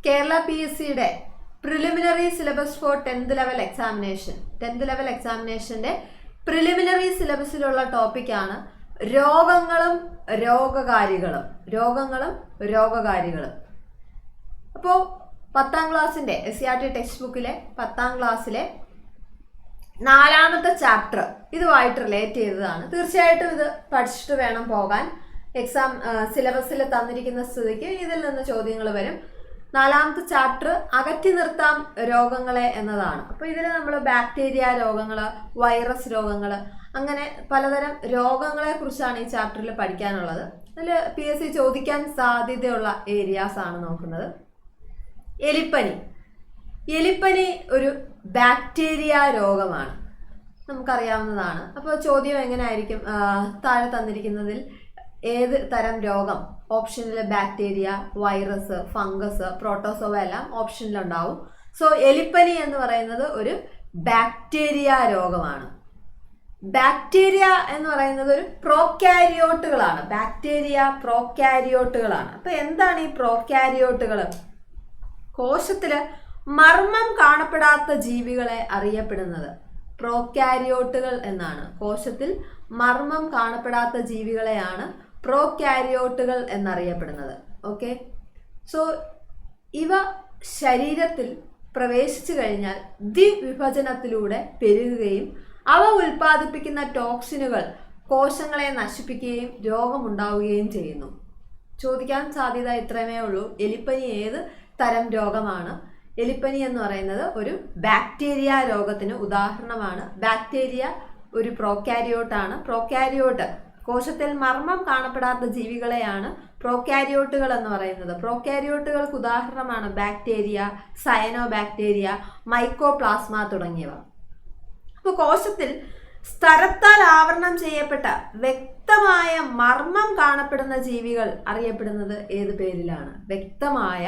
കേരള PSCയുടെ preliminary syllabus for 10th level എക്സാമിനേഷന്റെ preliminary സിലബസിലുള്ള ടോപ്പിക്കാണ് രോഗങ്ങളും രോഗകാരികളും. അപ്പോൾ 10ാം ക്ലാസ്സിന്റെ SCERT ടെക്സ്റ്റ് ബുക്കിലെ 10ാം ക്ലാസ്സിലെ 4ാമത്തെ ചാപ്റ്റർ ഇതുമായിട്ട് റിലേറ്റ് ചെയ്തതാണ്. തീർച്ചയായിട്ടും ഇത് പഠിച്ചിട്ട് വേണം പോകാൻ. എക്സാം സിലബസിൽ തന്നിരിക്കുന്ന സ്ഥിതിക്ക് ഇതിൽ നിന്ന് ചോദ്യങ്ങൾ വരും. 4ാമത്തെ ചാപ്റ്റർ അകറ്റി നിർത്താം രോഗങ്ങളെ എന്നതാണ്. അപ്പോൾ ഇതിൽ നമ്മൾ ബാക്ടീരിയ രോഗങ്ങൾ, വൈറസ് രോഗങ്ങൾ, അങ്ങനെ പലതരം രോഗങ്ങളെ കുറിച്ചാണ് ഈ ചാപ്റ്ററിൽ പഠിക്കാനുള്ളത്. അതിൽ PSC ചോദിക്കാൻ സാധ്യതയുള്ള ഏരിയാസ് ആണ് നോക്കുന്നത്. എലിപ്പനി ഒരു ബാക്ടീരിയ രോഗമാണ്, നമുക്കറിയാവുന്നതാണ്. അപ്പോൾ ചോദ്യം എങ്ങനെയായിരിക്കും? താഴെ തന്നിരിക്കുന്നതിൽ ഏത് തരം രോഗം? ഓപ്ഷനിൽ ബാക്ടീരിയ, വൈറസ്, ഫംഗസ്, പ്രോട്ടോസോവ എല്ലാം ഓപ്ഷനിലുണ്ടാവും. സോ എലിപ്പനി എന്ന് പറയുന്നത് ഒരു ബാക്ടീരിയ രോഗമാണ്. ബാക്ടീരിയ എന്ന് പറയുന്നത് ഒരു പ്രോകാരിയോട്ടുകളാണ്. അപ്പോൾ എന്താണ് ഈ പ്രോകാരിയോട്ടുകൾ? കോശത്തില് മർമ്മം കാണപ്പെടാത്ത ജീവികളെ അറിയപ്പെടുന്നത് പ്രോകാരിയോട്ടുകൾ എന്നാണ്. കോശത്തിൽ മർമ്മം കാണപ്പെടാത്ത ജീവികളെയാണ് പ്രോകാരിയോട്ടുകൾ എന്നറിയപ്പെടുന്നത്. ഓക്കെ, സോ ഇവ ശരീരത്തിൽ പ്രവേശിച്ചു കഴിഞ്ഞാൽ ദ്വിവിഭജനത്തിലൂടെ പെരുകുകയും അവ ഉൽപ്പാദിപ്പിക്കുന്ന ടോക്സിനുകൾ കോശങ്ങളെ നശിപ്പിക്കുകയും രോഗമുണ്ടാവുകയും ചെയ്യുന്നു. ചോദിക്കാൻ സാധ്യത ഇത്രമേ ഉള്ളൂ. എലിപ്പനി ഏത് തരം രോഗമാണ്? എലിപ്പനി എന്ന് പറയുന്നത് ഒരു ബാക്ടീരിയ രോഗത്തിന് ഉദാഹരണമാണ്. ബാക്ടീരിയ ഒരു പ്രോകാരിയോട്ടാണ്. പ്രോകാരിയോട്ട് കോശത്തിൽ മർമ്മം കാണപ്പെടാത്ത ജീവികളെയാണ് പ്രോകാരിയോട്ടുകൾ എന്ന് പറയുന്നത്. പ്രോകാരിയോട്ടുകൾക്ക് ഉദാഹരണമാണ് ബാക്ടീരിയ, സയനോബാക്ടീരിയ, മൈക്കോപ്ലാസ്മ തുടങ്ങിയവ. അപ്പോൾ കോശത്തിൽ സ്തരത്താൽ ആവരണം ചെയ്യപ്പെട്ട വ്യക്തമായ മർമ്മം കാണപ്പെടുന്ന ജീവികൾ അറിയപ്പെടുന്നത് ഏത് പേരിലാണ്? വ്യക്തമായ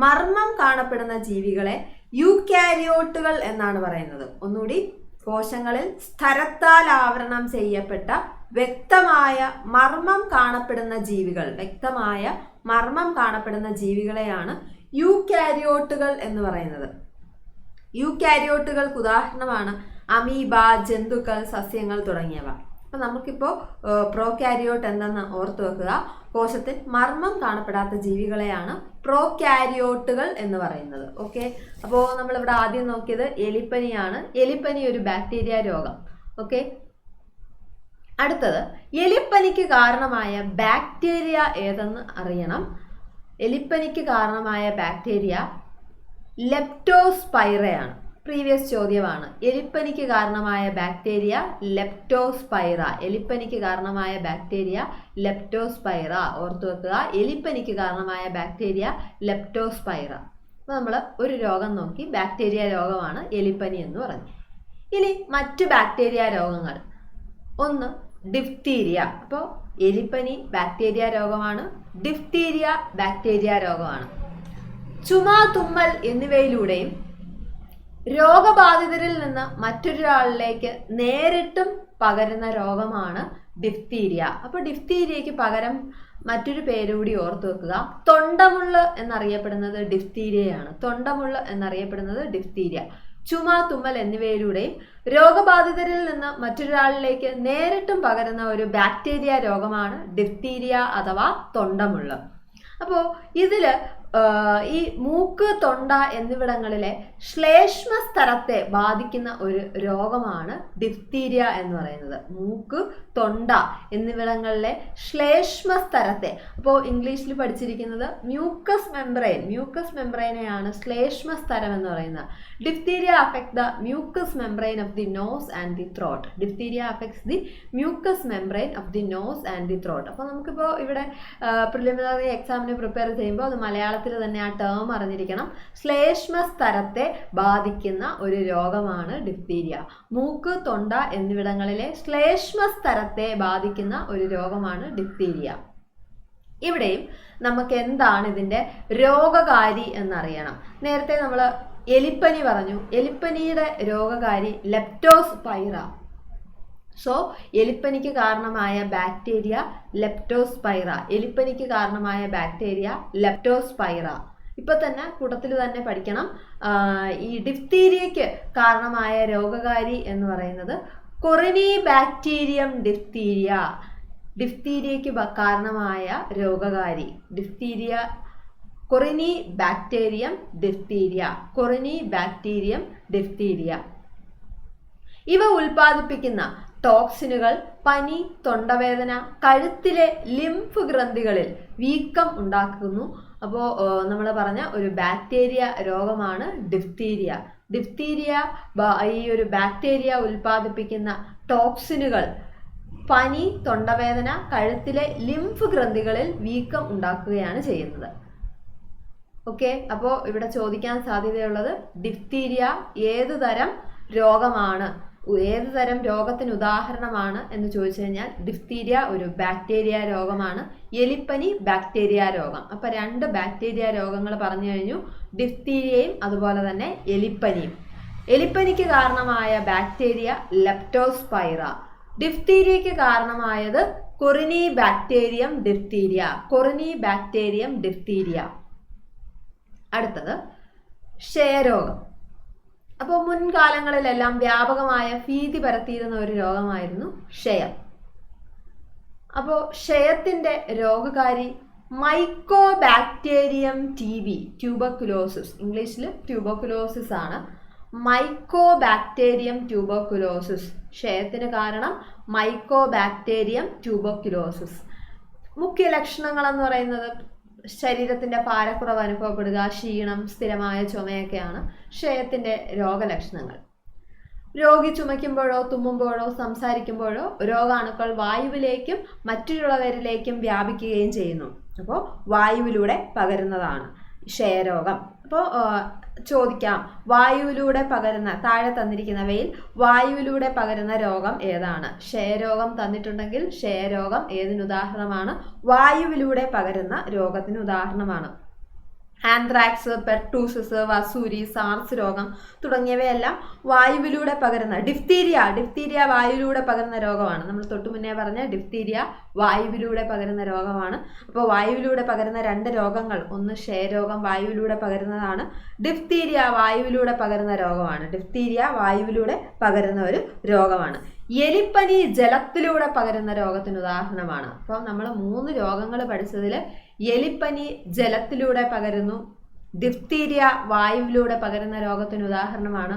മർമ്മം കാണപ്പെടുന്ന ജീവികളെ യൂകാരിയോട്ടുകൾ എന്നാണ് പറയുന്നത്. ഒന്നുകൂടി, കോശങ്ങളിൽ സ്തരത്താൽ ആവരണം ചെയ്യപ്പെട്ട വ്യക്തമായ മർമ്മം കാണപ്പെടുന്ന ജീവികളെയാണ് യൂകാരിയോട്ടുകൾ എന്ന് പറയുന്നത്. യൂകാരിയോട്ടുകൾക്ക് ഉദാഹരണമാണ് അമീബ, ജന്തുക്കൾ, സസ്യങ്ങൾ തുടങ്ങിയവ. അപ്പം നമുക്കിപ്പോൾ പ്രോകാരിയോട്ട് എന്തെന്ന് ഓർത്തു വെക്കുക. കോശത്തിൽ മർമ്മം കാണപ്പെടാത്ത ജീവികളെയാണ് പ്രോകാരിയോട്ടുകൾ എന്ന് പറയുന്നത്. ഓക്കെ, അപ്പോൾ നമ്മളിവിടെ ആദ്യം നോക്കിയത് എലിപ്പനിയാണ്. എലിപ്പനി ഒരു ബാക്ടീരിയ രോഗം. ഓക്കെ, അടുത്തത് എലിപ്പനിക്ക് കാരണമായ ബാക്ടീരിയ ഏതെന്ന് അറിയണം. എലിപ്പനിക്ക് കാരണമായ ബാക്ടീരിയ ലെപ്റ്റോസ്പൈറയാണ്. പ്രീവിയസ് ചോദ്യമാണ്. എലിപ്പനിക്ക് കാരണമായ ബാക്ടീരിയ ലെപ്റ്റോസ്പൈറ. ഓർത്തു വെക്കുക. എലിപ്പനിക്ക് കാരണമായ ബാക്ടീരിയ ലെപ്റ്റോസ്പൈറ. അപ്പോൾ നമ്മൾ ഒരു രോഗം നോക്കി, ബാക്ടീരിയ രോഗമാണ് എലിപ്പനി എന്ന് പറഞ്ഞു. ഇനി മറ്റ് ബാക്ടീരിയ രോഗങ്ങൾ. ഒന്ന് ഡിഫ്തീരിയ. അപ്പോൾ എലിപ്പനി ബാക്ടീരിയ രോഗമാണ്, ഡിഫ്തീരിയ ബാക്ടീരിയ രോഗമാണ്. ചുമ, തുമ്മൽ എന്നിവയിലൂടെയും രോഗബാധിതരിൽ നിന്ന് മറ്റൊരാളിലേക്ക് നേരിട്ടും പകരുന്ന രോഗമാണ് ഡിഫ്തീരിയ. അപ്പോൾ ഡിഫ്തീരിയയ്ക്ക് പകരം മറ്റൊരു പേരുകൂടി ഓർത്തു വെക്കുക. തൊണ്ടമുള്ള് എന്നറിയപ്പെടുന്നത് ഡിഫ്തീരിയ. ചുമ, തുമ്മൽ എന്നിവയിലൂടെയും രോഗബാധിതരിൽ നിന്ന് മറ്റൊരാളിലേക്ക് നേരിട്ടും പകരുന്ന ഒരു ബാക്ടീരിയ രോഗമാണ് ഡിഫ്തീരിയ അഥവാ തൊണ്ടമുള്ള്. അപ്പോൾ ഇതില് ഈ മൂക്ക്, തൊണ്ട എന്നിവിടങ്ങളിലെ ശ്ലേഷ്മ സ്ഥലത്തെ ബാധിക്കുന്ന ഒരു രോഗമാണ് ഡിഫ്തീരിയ എന്ന് പറയുന്നത്. മൂക്ക്, തൊണ്ട എന്നിവിടങ്ങളിലെ ശ്ലേഷ്മ സ്ഥലത്തെ, അപ്പോൾ ഇംഗ്ലീഷിൽ പഠിച്ചിരിക്കുന്നത് മ്യൂക്കസ് മെംബ്രെയിനെയാണ് ശ്ലേഷ്മ സ്ഥലം എന്ന് പറയുന്നത്. Diphtheria affect the mucous membrane of the nose and the throat. അപ്പോൾ നമുക്കിപ്പോൾ ഇവിടെ പ്രിലിമിനറി എക്സാമിന് പ്രിപ്പയർ ചെയ്യുമ്പോൾ അത് മലയാളത്തിൽ തന്നെ ആ ടേം അറിഞ്ഞിരിക്കണം. ശ്ലേഷ്മ സ്ഥലത്തെ ബാധിക്കുന്ന ഒരു രോഗമാണ് ഡിഫ്തീരിയ. മൂക്ക്, തൊണ്ട എന്നിവിടങ്ങളിലെ ശ്ലേഷ്മ സ്ഥലത്തെ ബാധിക്കുന്ന ഒരു രോഗമാണ് ഡിഫ്തീരിയ. ഇവിടെയും നമുക്ക് എന്താണ് ഇതിൻ്റെ രോഗകാരി എന്നറിയണം. നേരത്തെ നമ്മൾ എലിപ്പനി പറഞ്ഞു. എലിപ്പനിയുടെ രോഗകാരി ലെപ്റ്റോസ്പൈറ. സോ എലിപ്പനിക്ക് കാരണമായ ബാക്ടീരിയ ലെപ്റ്റോസ്പൈറ. ഇപ്പൊ തന്നെ കൂട്ടത്തിൽ തന്നെ പഠിക്കണം. ഈ ഡിഫ്തീരിയയ്ക്ക് കാരണമായ രോഗകാരി എന്ന് പറയുന്നത് കൊറിനി ബാക്ടീരിയം ഡിഫ്തീരിയ. ഡിഫ്തീരിയയ്ക്ക് കാരണമായ രോഗകാരി diphtheria corynebacterium diphtheria. Corynebacterium diphtheria. ഇവ ഉൽപ്പാദിപ്പിക്കുന്ന ടോക്സിനുകൾ പനി, തൊണ്ടവേദന, കഴുത്തിലെ ലിംഫ് ഗ്രന്ഥികളിൽ വീക്കം ഉണ്ടാക്കുന്നു. അപ്പോൾ നമ്മൾ പറഞ്ഞ ഒരു ബാക്ടീരിയ രോഗമാണ് ഡിഫ്തീരിയ. ഡിഫ്തീരിയ ഈ ഒരു ബാക്ടീരിയ ഉൽപ്പാദിപ്പിക്കുന്ന ടോക്സിനുകൾ പനി, തൊണ്ടവേദന, കഴുത്തിലെ ലിംഫ് ഗ്രന്ഥികളിൽ വീക്കം ഉണ്ടാക്കുകയാണ് ചെയ്യുന്നത്. ഓക്കെ, അപ്പോൾ ഇവിടെ ചോദിക്കാൻ സാധ്യതയുള്ളത് ഡിഫ്തീരിയ ഏത് തരം രോഗമാണ്, ഏത് തരം രോഗത്തിന് ഉദാഹരണമാണ് എന്ന് ചോദിച്ചു കഴിഞ്ഞാൽ ഡിഫ്തീരിയ ഒരു ബാക്ടീരിയ രോഗമാണ്. എലിപ്പനി ബാക്ടീരിയ രോഗം. അപ്പൊ 2 ബാക്ടീരിയ രോഗങ്ങൾ പറഞ്ഞു കഴിഞ്ഞു, ഡിഫ്തീരിയയും അതുപോലെ തന്നെ എലിപ്പനിയും. എലിപ്പനിക്ക് കാരണമായ ബാക്ടീരിയ ലെപ്റ്റോസ്പൈറ. ഡിഫ്തീരിയയ്ക്ക് കാരണമായത് corynebacterium diphtheria. Corynebacterium diphtheria. അടുത്തത് ക്ഷയരോഗം. അപ്പോൾ മുൻകാലങ്ങളിലെല്ലാം വ്യാപകമായ ഭീതി പരത്തിയിരുന്ന ഒരു രോഗമായിരുന്നു ക്ഷയം. അപ്പോൾ ക്ഷയത്തിന്റെ രോഗകാരി മൈക്കോബാക്ടീരിയം TB, ട്യൂബർകുലോസിസ്. ഇംഗ്ലീഷിൽ ട്യൂബർകുലോസിസ് ആണ്. Mycobacterium tuberculosis. ക്ഷയത്തിന് കാരണം മൈക്കോബാക്ടീരിയം ട്യൂബർകുലോസിസ്. മുഖ്യ ലക്ഷണങ്ങൾ എന്ന് പറയുന്നത് ശരീരത്തിന്റെ ഭാരക്കുറവ് അനുഭവപ്പെടുക, ക്ഷീണം, സ്ഥിരമായ ചുമയൊക്കെയാണ് ക്ഷയത്തിന്റെ രോഗലക്ഷണങ്ങൾ. രോഗി ചുമയ്ക്കുമ്പോഴോ തുമ്മുമ്പോഴോ സംസാരിക്കുമ്പോഴോ രോഗാണുക്കൾ വായുവിലേക്കും മറ്റുള്ളവരിലേക്കും വ്യാപിക്കുകയും ചെയ്യുന്നു. അപ്പോൾ വായുവിലൂടെ പകരുന്നതാണ് ക്ഷയരോഗം. അപ്പോൾ ചോദിക്കാം, വായുവിലൂടെ പകരുന്ന, താഴെ തന്നിരിക്കുന്നവയിൽ വായുവിലൂടെ പകരുന്ന രോഗം ഏതാണ്? ക്ഷയരോഗം തന്നിട്ടുണ്ടെങ്കിൽ ക്ഷയരോഗം ഏതിനുദാഹരണമാണ്? വായുവിലൂടെ പകരുന്ന രോഗത്തിന് ഉദാഹരണമാണ്. ആന്ത്രാക്സ്, പെർട്ടൂസസ്, വസൂരി, സാർസ് രോഗം തുടങ്ങിയവയെല്ലാം വായുവിലൂടെ പകരുന്ന. ഡിഫ്തീരിയ വായുവിലൂടെ പകരുന്ന രോഗമാണ്. നമ്മൾ തൊട്ടു മുന്നേ പറഞ്ഞ ഡിഫ്തീരിയ വായുവിലൂടെ പകരുന്ന രോഗമാണ്. അപ്പോൾ വായുവിലൂടെ പകരുന്ന 2 രോഗങ്ങൾ, ഒന്ന് ക്ഷയരോഗം വായുവിലൂടെ പകരുന്നതാണ്, ഡിഫ്തീരിയ വായുവിലൂടെ പകരുന്ന രോഗമാണ്. ഡിഫ്തീരിയ വായുവിലൂടെ പകരുന്ന ഒരു രോഗമാണ്. എലിപ്പനി ജലത്തിലൂടെ പകരുന്ന രോഗത്തിന് ഉദാഹരണമാണ്. അപ്പോൾ നമ്മൾ 3 രോഗങ്ങൾ പഠിച്ചതിൽ എലിപ്പനി ജലത്തിലൂടെ പകരുന്നു, ഡിഫ്തീരിയ വായുവിലൂടെ പകരുന്ന രോഗത്തിന് ഉദാഹരണമാണ്,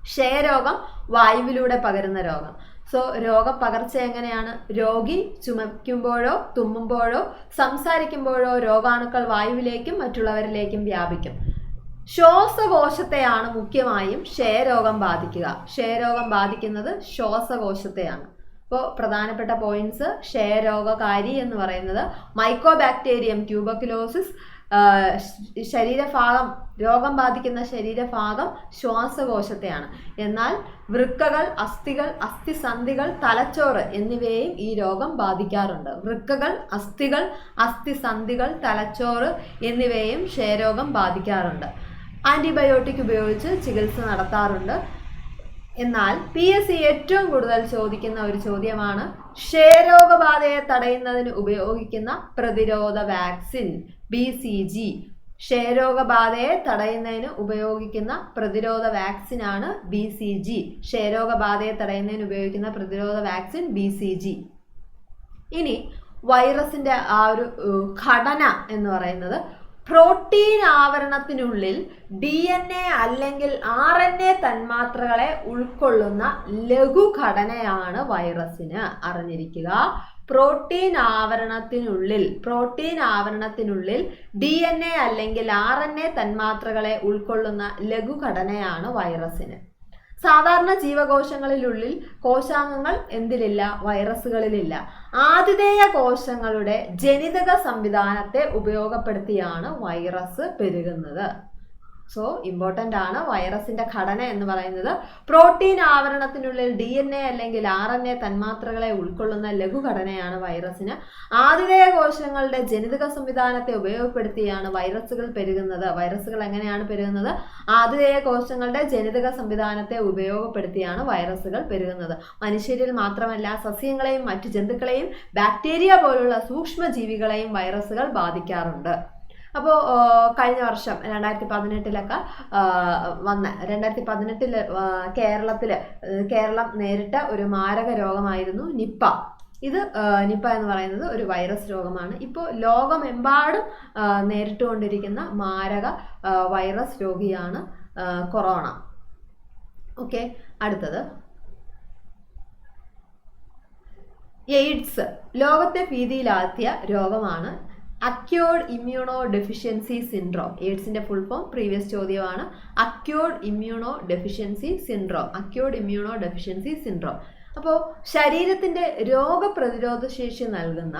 ക്ഷയരോഗം വായുവിലൂടെ പകരുന്ന രോഗം. സോ രോഗപകർച്ച എങ്ങനെയാണ്? രോഗി ചുമയ്ക്കുമ്പോഴോ തുമ്മുമ്പോഴോ സംസാരിക്കുമ്പോഴോ രോഗാണുക്കൾ വായുവിലേക്കും മറ്റുള്ളവരിലേക്കും വ്യാപിക്കും. ശ്വാസകോശത്തെയാണ് മുഖ്യമായും ക്ഷയരോഗം ബാധിക്കുക. ക്ഷയരോഗം ബാധിക്കുന്നത് ശ്വാസകോശത്തെയാണ്. ഇപ്പോൾ പ്രധാനപ്പെട്ട പോയിന്റ്സ്: ക്ഷയരോഗകാരി എന്ന് പറയുന്നത് മൈക്കോബാക്ടീരിയം ട്യൂബർകുലോസിസ്, ശരീരഭാഗം, രോഗം ബാധിക്കുന്ന ശരീരഭാഗം ശ്വാസകോശത്തെയാണ്. എന്നാൽ വൃക്കകൾ, അസ്ഥികൾ, അസ്ഥിസന്ധികൾ, തലച്ചോറ് എന്നിവയെയും ഈ രോഗം ബാധിക്കാറുണ്ട്. വൃക്കകൾ, അസ്ഥികൾ, അസ്ഥിസന്ധികൾ, തലച്ചോറ് എന്നിവയെയും ക്ഷയരോഗം ബാധിക്കാറുണ്ട്. ആന്റിബയോട്ടിക് ഉപയോഗിച്ച് ചികിത്സ നടത്താറുണ്ട്. എന്നാൽ PSC ഏറ്റവും കൂടുതൽ ചോദിക്കുന്ന ഒരു ചോദ്യമാണ് ക്ഷയരോഗബാധയെ തടയുന്നതിന് ഉപയോഗിക്കുന്ന പ്രതിരോധ വാക്സിൻ BCG. ക്ഷയരോഗബാധയെ തടയുന്നതിന് ഉപയോഗിക്കുന്ന പ്രതിരോധ വാക്സിനാണ് BCG. ക്ഷയരോഗബാധയെ തടയുന്നതിന് ഉപയോഗിക്കുന്ന പ്രതിരോധ വാക്സിൻ BCG. ഇനി വൈറസിന്റെ ആ ഒരു ഘടന എന്ന് പറയുന്നത് പ്രോട്ടീൻ ആവരണത്തിനുള്ളിൽ DNA അല്ലെങ്കിൽ RNA തന്മാത്രകളെ ഉൾക്കൊള്ളുന്ന ലഘുഘടനയാണ് വൈറസിന്. അറിഞ്ഞിരിക്കുക, പ്രോട്ടീൻ ആവരണത്തിനുള്ളിൽ DNA അല്ലെങ്കിൽ RNA തന്മാത്രകളെ ഉൾക്കൊള്ളുന്ന ലഘുഘടനയാണ് വൈറസിന്. സാധാരണ ജീവകോശങ്ങളിലുള്ളിൽ കോശാംഗങ്ങൾ എന്തിലില്ല? വൈറസുകളിലില്ല. ആതിഥേയ കോശങ്ങളുടെ ജനിതക സംവിധാനത്തെ ഉപയോഗപ്പെടുത്തിയാണ് വൈറസ് പെരുകുന്നത്. സോ ഇമ്പോർട്ടൻ്റ് ആണ് വൈറസിന്റെ ഘടന എന്ന് പറയുന്നത്. പ്രോട്ടീൻ ആവരണത്തിനുള്ളിൽ DNA അല്ലെങ്കിൽ RNA തന്മാത്രകളെ ഉൾക്കൊള്ളുന്ന ലഘുഘടനയാണ് വൈറസിന്. ആതിഥേയ കോശങ്ങളുടെ ജനിതക സംവിധാനത്തെ ഉപയോഗപ്പെടുത്തിയാണ് വൈറസുകൾ പെരുകുന്നത്. വൈറസുകൾ എങ്ങനെയാണ് പെരുകുന്നത്? ആതിഥേയ കോശങ്ങളുടെ ജനിതക സംവിധാനത്തെ ഉപയോഗപ്പെടുത്തിയാണ് വൈറസുകൾ പെരുകുന്നത്. മനുഷ്യരിൽ മാത്രമല്ല, സസ്യങ്ങളെയും മറ്റു ജന്തുക്കളെയും ബാക്ടീരിയ പോലുള്ള സൂക്ഷ്മജീവികളെയും വൈറസുകൾ ബാധിക്കാറുണ്ട്. അപ്പോൾ കഴിഞ്ഞ വർഷം 2018 വന്ന 2018 കേരളം നേരിട്ട ഒരു മാരക രോഗമായിരുന്നു നിപ്പ. ഇത് നിപ്പ എന്ന് പറയുന്നത് ഒരു വൈറസ് രോഗമാണ്. ഇപ്പോൾ ലോകമെമ്പാടും നേരിട്ടുകൊണ്ടിരിക്കുന്ന മാരക വൈറസ് രോഗിയാണ് കൊറോണ. ഓക്കെ, അടുത്തത് എയ്ഡ്സ്. ലോകത്തെ ഭീതിയിലാഴ്ത്തിയ രോഗമാണ് അക്യൂർഡ് ഇമ്മ്യൂണോ ഡെഫിഷ്യൻസി സിൻഡ്രോം. എയ്ഡ്സിന്റെ ഫുൾ ഫോം പ്രീവിയസ് ചോദ്യമാണ്. Acquired immunodeficiency syndrome. Acquired immunodeficiency syndrome. അപ്പോൾ ശരീരത്തിന്റെ രോഗപ്രതിരോധ ശേഷി നൽകുന്ന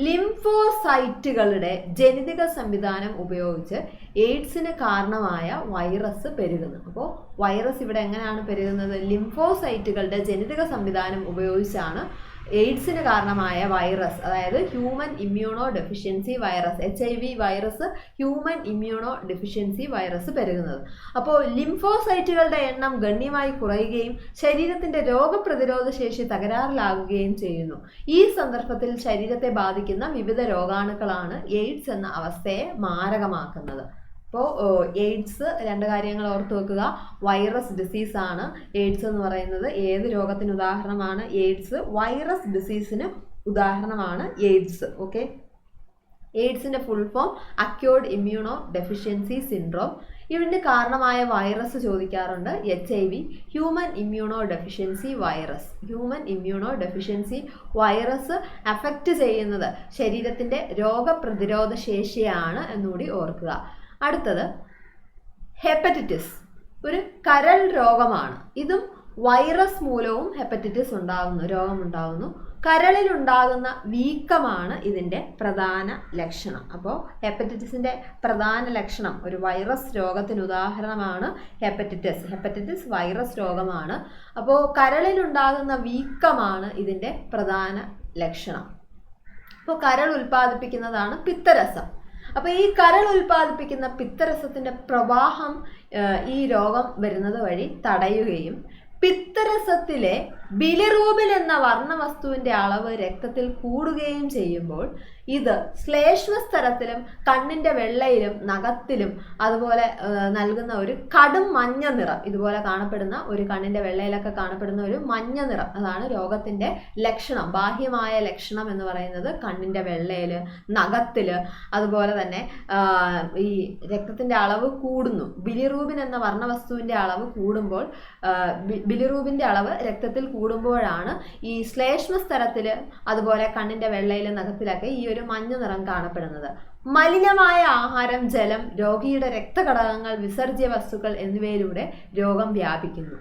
ലിംഫോസൈറ്റുകളുടെ ജനിതക സംവിധാനം ഉപയോഗിച്ച് എയ്ഡ്സിന് കാരണമായ വൈറസ് പെരുകുന്നു. അപ്പോൾ വൈറസ് ഇവിടെ എങ്ങനെയാണ് പെരുകുന്നത്? ലിംഫോസൈറ്റുകളുടെ ജനിതക സംവിധാനം ഉപയോഗിച്ചാണ് എയ്ഡ്സിന് കാരണമായ വൈറസ്, അതായത് human immunodeficiency virus, HIV virus, human immunodeficiency virus പെരുകുന്നത്. അപ്പോൾ ലിംഫോസൈറ്റുകളുടെ എണ്ണം ഗണ്യമായി കുറയുകയും ശരീരത്തിന്റെ രോഗപ്രതിരോധ ശേഷി തകരാറിലാകുകയും ചെയ്യുന്നു. ഈ സന്ദർഭത്തിൽ ശരീരത്തെ ബാധിക്കുന്ന വിവിധ രോഗാണുക്കളാണ് എയ്ഡ്സ് എന്ന അവസ്ഥയെ മാരകമാക്കുന്നത്. അപ്പോൾ എയ്ഡ്സ്, രണ്ട് കാര്യങ്ങൾ ഓർത്ത് വെക്കുക. വൈറസ് ഡിസീസ് ആണ് എയ്ഡ്സ് എന്ന് പറയുന്നത്. ഏത് രോഗത്തിന് ഉദാഹരണമാണ്? എയ്ഡ്സ് വൈറസ് ഡിസീസിന് ഉദാഹരണമാണ് എയ്ഡ്സ്. ഓക്കെ, എയ്ഡ്സിന്റെ full form acquired immunodeficiency syndrome. ഇതിന് കാരണമായ വൈറസ് ചോദിക്കാറുണ്ട്. HIV human immunodeficiency virus. Human immunodeficiency virus affect ചെയ്യുന്നത് ശരീരത്തിന്റെ രോഗപ്രതിരോധ ശേഷിയാണ് എന്നുകൂടി ഓർക്കുക. അടുത്തത് ഹെപ്പറ്റൈറ്റിസ്, ഒരു കരൾ രോഗമാണ്. ഇതും വൈറസ് മൂലവും ഹെപ്പറ്റൈറ്റിസ് രോഗമുണ്ടാകുന്നു. കരളിലുണ്ടാകുന്ന വീക്കമാണ് ഇതിൻ്റെ പ്രധാന ലക്ഷണം. അപ്പോൾ ഹെപ്പറ്റൈറ്റിസിൻ്റെ പ്രധാന ലക്ഷണം, ഒരു വൈറസ് രോഗത്തിന് ഉദാഹരണമാണ് ഹെപ്പറ്റൈറ്റിസ് വൈറസ് രോഗമാണ്. അപ്പോൾ കരളിലുണ്ടാകുന്ന വീക്കമാണ് ഇതിൻ്റെ പ്രധാന ലക്ഷണം. അപ്പോൾ കരൾ ഉൽപ്പാദിപ്പിക്കുന്നതാണ് പിത്തരസം. അപ്പോൾ ഈ കരൾ ഉൽപ്പാദിപ്പിക്കുന്ന പിത്തരസത്തിന്റെ പ്രവാഹം ഈ രോഗം വരുന്നത് വഴി തടയുകയും പിത്തരസത്തിലെ ബിലിറൂബിൻ എന്ന വർണ്ണവസ്തുവിന്റെ അളവ് രക്തത്തിൽ കൂടുകയും ചെയ്യുമ്പോൾ ഇത് ശ്ലേഷ്മസ്തരത്തിലും കണ്ണിന്റെ വെള്ളയിലും നഖത്തിലും അതുപോലെ നൽകുന്ന ഒരു കടും മഞ്ഞ നിറം, ഇതുപോലെ കാണപ്പെടുന്ന ഒരു കണ്ണിന്റെ വെള്ളയിലൊക്കെ കാണപ്പെടുന്ന ഒരു മഞ്ഞ നിറം, അതാണ് രോഗത്തിന്റെ ലക്ഷണം. ബാഹ്യമായ ലക്ഷണം എന്ന് പറയുന്നത് കണ്ണിന്റെ വെള്ളയില്, നഖത്തില്, അതുപോലെ തന്നെ ഈ രക്തത്തിന്റെ അളവ് കൂടുന്നു. ബിലിറൂബിൻ എന്ന വർണ്ണവസ്തുവിന്റെ അളവ് കൂടുമ്പോൾ, ബിലിറൂബിന്റെ അളവ് രക്തത്തിൽ കൂടുമ്പോഴാണ് ഈ ശ്ലേഷ്മസ്തരത്തില് അതുപോലെ കണ്ണിന്റെ വെള്ളയില്, നഖത്തിലൊക്കെ ഈ ഒരു മഞ്ഞ നിറം കാണപ്പെടുന്നത്. മലിനമായ ആഹാരം, ജലം, രോഗിയുടെ രക്തഘടകങ്ങൾ, വിസർജ്യ വസ്തുക്കൾ എന്നിവയിലൂടെ രോഗം വ്യാപിക്കുന്നു.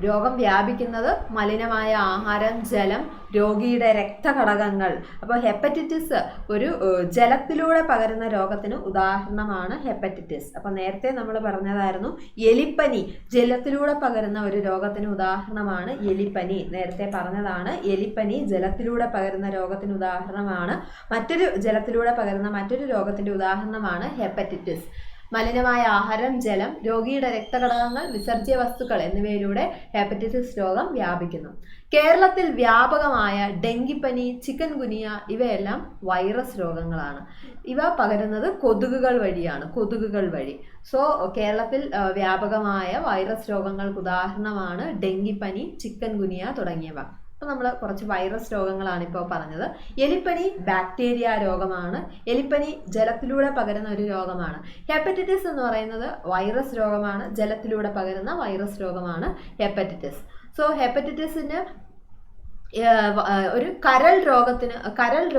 രോഗം വ്യാപിക്കുന്നത് മലിനമായ ആഹാരം, ജലം, രോഗിയുടെ രക്തഘടകങ്ങൾ. അപ്പോൾ ഹെപ്പറ്റൈറ്റിസ് ഒരു ജലത്തിലൂടെ പകരുന്ന രോഗത്തിന് ഉദാഹരണമാണ് ഹെപ്പറ്റൈറ്റിസ്. അപ്പോൾ നേരത്തെ നമ്മൾ പറഞ്ഞതായിരുന്നു എലിപ്പനി, ജലത്തിലൂടെ പകരുന്ന ഒരു രോഗത്തിന് ഉദാഹരണമാണ് എലിപ്പനി. നേരത്തെ പറഞ്ഞതാണ് എലിപ്പനി ജലത്തിലൂടെ പകരുന്ന രോഗത്തിന് ഉദാഹരണമാണ്. ജലത്തിലൂടെ പകരുന്ന മറ്റൊരു രോഗത്തിന്റെ ഉദാഹരണമാണ് ഹെപ്പറ്റൈറ്റിസ്. മലിനമായ ആഹാരം, ജലം, രോഗിയുടെ രക്തഘടകങ്ങൾ, വിസർജ്യ വസ്തുക്കൾ എന്നിവയിലൂടെ ഹെപ്പറ്റൈറ്റിസ് രോഗം വ്യാപിക്കുന്നു. കേരളത്തിൽ വ്യാപകമായ ഡെങ്കിപ്പനി, ചിക്കൻ ഗുനിയ ഇവയെല്ലാം വൈറസ് രോഗങ്ങളാണ്. ഇവ പകരുന്നത് കൊതുകുകൾ വഴി. കേരളത്തിൽ വ്യാപകമായ വൈറസ് രോഗങ്ങൾക്ക് ഉദാഹരണമാണ് ഡെങ്കിപ്പനി, ചിക്കൻ ഗുനിയ തുടങ്ങിയവ. അപ്പോൾ നമ്മൾ കുറച്ച് വൈറസ് രോഗങ്ങളാണ് ഇപ്പോൾ പറഞ്ഞത്. എലിപ്പനി ബാക്ടീരിയ രോഗമാണ്. എലിപ്പനി ജലത്തിലൂടെ പകരുന്ന ഒരു രോഗമാണ്. ഹെപ്പറ്റൈറ്റിസ് എന്ന് പറയുന്നത് വൈറസ് രോഗമാണ്, ജലത്തിലൂടെ പകരുന്ന വൈറസ് രോഗമാണ് ഹെപ്പറ്റൈറ്റിസ്. ഹെപ്പറ്റൈറ്റിസിന് ഒരു കരൾ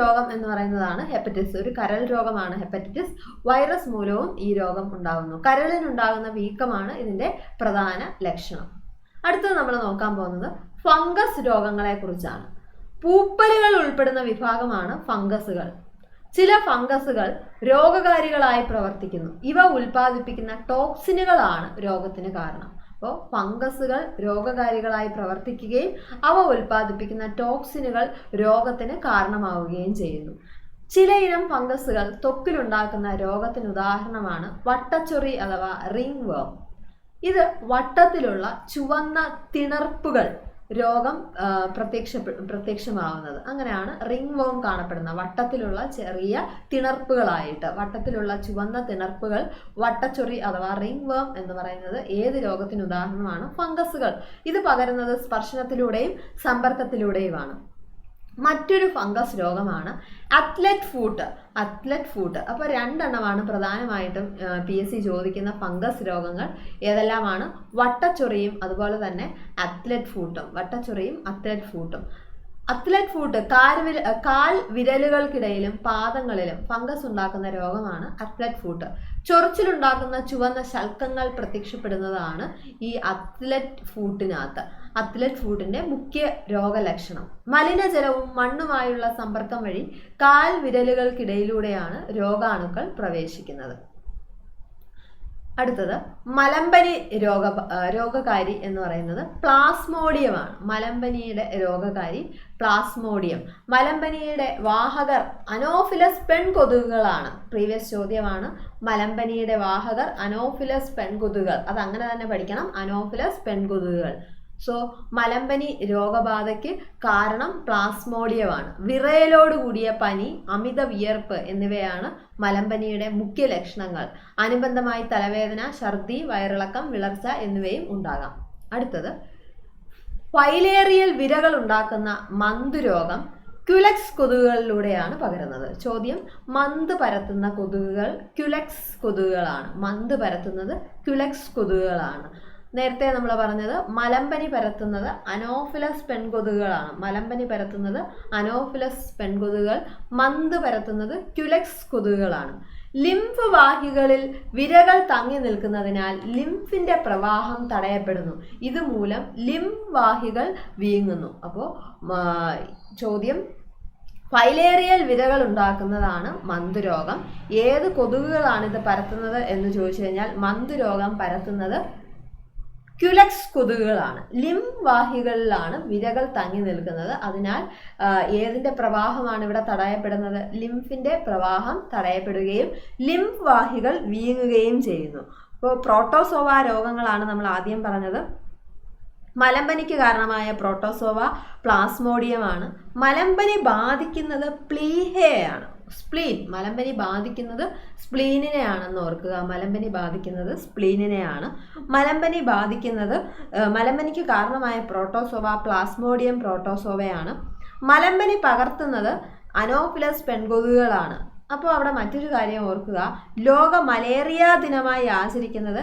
രോഗം എന്ന് പറയുന്നതാണ് ഹെപ്പറ്റൈറ്റിസ്. ഒരു കരൾ രോഗമാണ് ഹെപ്പറ്റൈറ്റിസ്. വൈറസ് മൂലവും ഈ രോഗം ഉണ്ടാകുന്നു. കരളിനുണ്ടാകുന്ന വീക്കമാണ് ഇതിന്റെ പ്രധാന ലക്ഷണം. അടുത്തത് നമ്മൾ നോക്കാൻ പോകുന്നത് ഫംഗസ് രോഗങ്ങളെ കുറിച്ചാണ്. പൂപ്പലുകൾ ഉൾപ്പെടുന്ന വിഭാഗമാണ് ഫംഗസുകൾ. ചില ഫംഗസുകൾ രോഗകാരികളായി പ്രവർത്തിക്കുന്നു. ഇവ ഉൽപ്പാദിപ്പിക്കുന്ന ടോക്സിനുകളാണ് രോഗത്തിന് കാരണം. അപ്പോൾ ഫംഗസുകൾ രോഗകാരികളായി പ്രവർത്തിക്കുകയും അവ ഉൽപ്പാദിപ്പിക്കുന്ന ടോക്സിനുകൾ രോഗത്തിന് കാരണമാവുകയും ചെയ്യുന്നു. ചിലയിനം ഫംഗസുകൾ ത്വക്കിലുണ്ടാക്കുന്ന രോഗത്തിന് ഉദാഹരണമാണ് വട്ടച്ചൊറി അഥവാ റിംഗ് വേം. ഇത് വട്ടത്തിലുള്ള ചുവന്ന തിണർപ്പുകൾ രോഗം പ്രത്യക്ഷമാവുന്നത്. അങ്ങനെയാണ് റിംഗ് വോം കാണപ്പെടുന്നത്. വട്ടത്തിലുള്ള ചെറിയ തിണർപ്പുകളായിട്ട്, വട്ടത്തിലുള്ള ചുവന്ന തിണർപ്പുകൾ, വട്ടച്ചൊറി അഥവാ റിംഗ് വോം എന്ന് പറയുന്നത് ഏത് രോഗത്തിന് ഉദാഹരണമാണ്? ഫംഗസുകൾ. ഇത് പകരുന്നത് സ്പർശനത്തിലൂടെയും സമ്പർക്കത്തിലൂടെയുമാണ്. മറ്റൊരു ഫംഗസ് രോഗമാണ് അത്ലറ്റ് ഫൂട്ട്. അപ്പോൾ 2 എണ്ണമാണ് പ്രധാനമായിട്ടും PSC ചോദിക്കുന്ന ഫംഗസ് രോഗങ്ങൾ. ഏതെല്ലാമാണ്? വട്ടച്ചൊറിയും അതുപോലെ തന്നെ അത്ലറ്റ് ഫൂട്ടും. അത്ലറ്റ് ഫൂട്ട് കാൽ വിരലുകൾക്കിടയിലും പാദങ്ങളിലും ഫംഗസ് ഉണ്ടാക്കുന്ന രോഗമാണ് അത്ലറ്റ് ഫൂട്ട്. ചൊറിച്ചിലുണ്ടാക്കുന്ന ചുവന്ന ശൽക്കങ്ങൾ പ്രത്യക്ഷപ്പെടുന്നതാണ് ഈ അത്ലറ്റ് ഫൂട്ടിന്റെ മുഖ്യ രോഗലക്ഷണം. മലിനജലവും മണ്ണുമായുള്ള സമ്പർക്കം വഴി കാൽ വിരലുകൾക്കിടയിലൂടെയാണ് രോഗാണുക്കൾ പ്രവേശിക്കുന്നത്. അടുത്തത് മലമ്പനി രോഗകാരി എന്ന് പറയുന്നത് പ്ലാസ്മോഡിയമാണ്. മലമ്പനിയുടെ രോഗകാരി പ്ലാസ്മോഡിയം. മലമ്പനിയുടെ വാഹകർ അനോഫിലസ് പെൺകൊതുകുകളാണ്. പ്രീവിയസ് ചോദ്യമാണ്. മലമ്പനിയുടെ വാഹകർ അനോഫിലസ് പെൺകൊതുകുകൾ. അത് അങ്ങനെ തന്നെ പഠിക്കണം, അനോഫിലസ് പെൺകൊതുകുകൾ. സോ മലമ്പനി രോഗബാധയ്ക്ക് കാരണം പ്ലാസ്മോഡിയമാണ്. വിറയലോടുകൂടിയ പനി, അമിത വിയർപ്പ് എന്നിവയാണ് മലമ്പനിയുടെ മുഖ്യ ലക്ഷണങ്ങൾ. അനുബന്ധമായി തലവേദന, ഛർദി, വയറിളക്കം, വിളർച്ച എന്നിവയും ഉണ്ടാകാം. അടുത്തത് ഫൈലേറിയൽ വിരകൾ ഉണ്ടാക്കുന്ന മന്തുരോഗം ക്യുലെക്സ് കൊതുകുകളിലൂടെയാണ് പകരുന്നത്. ചോദ്യം: മന്ത് പരത്തുന്ന കൊതുകുകൾ ക്യുലെക്സ് കൊതുകുകളാണ്. Month പരത്തുന്നത് Culex കൊതുകുകളാണ്. നേരത്തെ നമ്മൾ പറഞ്ഞത് മലമ്പനി പരത്തുന്നത് അനോഫിലസ് പെൺകൊതുകുകളാണ്. Month പരത്തുന്നത് Culex കൊതുകുകളാണ്. ലിംഫ് വാഹികളിൽ വിരകൾ തങ്ങി നിൽക്കുന്നതിനാൽ ലിംഫിന്റെ പ്രവാഹം തടയപ്പെടുന്നു. ഇതുമൂലം ലിംഫ് വാഹികൾ വീങ്ങുന്നു. അപ്പോൾ ചോദ്യം: ഫൈലേറിയൽ വിരകൾ ഉണ്ടാക്കുന്നതാണ് മന്തുരോഗം. ഏത് കൊതുകുകളാണ് ഇത് പരത്തുന്നത് എന്ന് ചോദിച്ചു കഴിഞ്ഞാൽ മന്തുരോഗം പരത്തുന്നത് ക്യുലെക്സ് കൊതുകുകളാണ്. ലിംഫ് വാഹികളിലാണ് വിരകൾ തങ്ങി നിൽക്കുന്നത്. അതിനാൽ ഏതിന്റെ പ്രവാഹമാണ് ഇവിടെ തടയപ്പെടുന്നത്? ലിംഫിന്റെ പ്രവാഹം തടയപ്പെടുകയും ലിംഫ് വാഹികൾ വീങ്ങുകയും ചെയ്യുന്നു. അപ്പോൾ പ്രോട്ടോസോവ രോഗങ്ങളാണ് നമ്മൾ ആദ്യം പറഞ്ഞത്. മലമ്പനിക്ക് കാരണമായ പ്രോട്ടോസോവ പ്ലാസ്മോഡിയമാണ്. മലമ്പനി ബാധിക്കുന്നത് പ്ലീഹയാണ്. മലമ്പനി ബാധിക്കുന്നത് സ്പ്ലീനിനെയാണെന്ന് ഓർക്കുക. മലമ്പനിക്ക് കാരണമായ പ്രോട്ടോസോവ പ്ലാസ്മോഡിയം പ്രോട്ടോസോവയാണ്. മലമ്പനി പകർത്തുന്നത് അനോഫിലസ് പെൺകൊതുകുകളാണ്. അപ്പോൾ അവിടെ മറ്റൊരു കാര്യം ഓർക്കുക, ലോക മലേറിയ ദിനമായി ആചരിക്കുന്നത്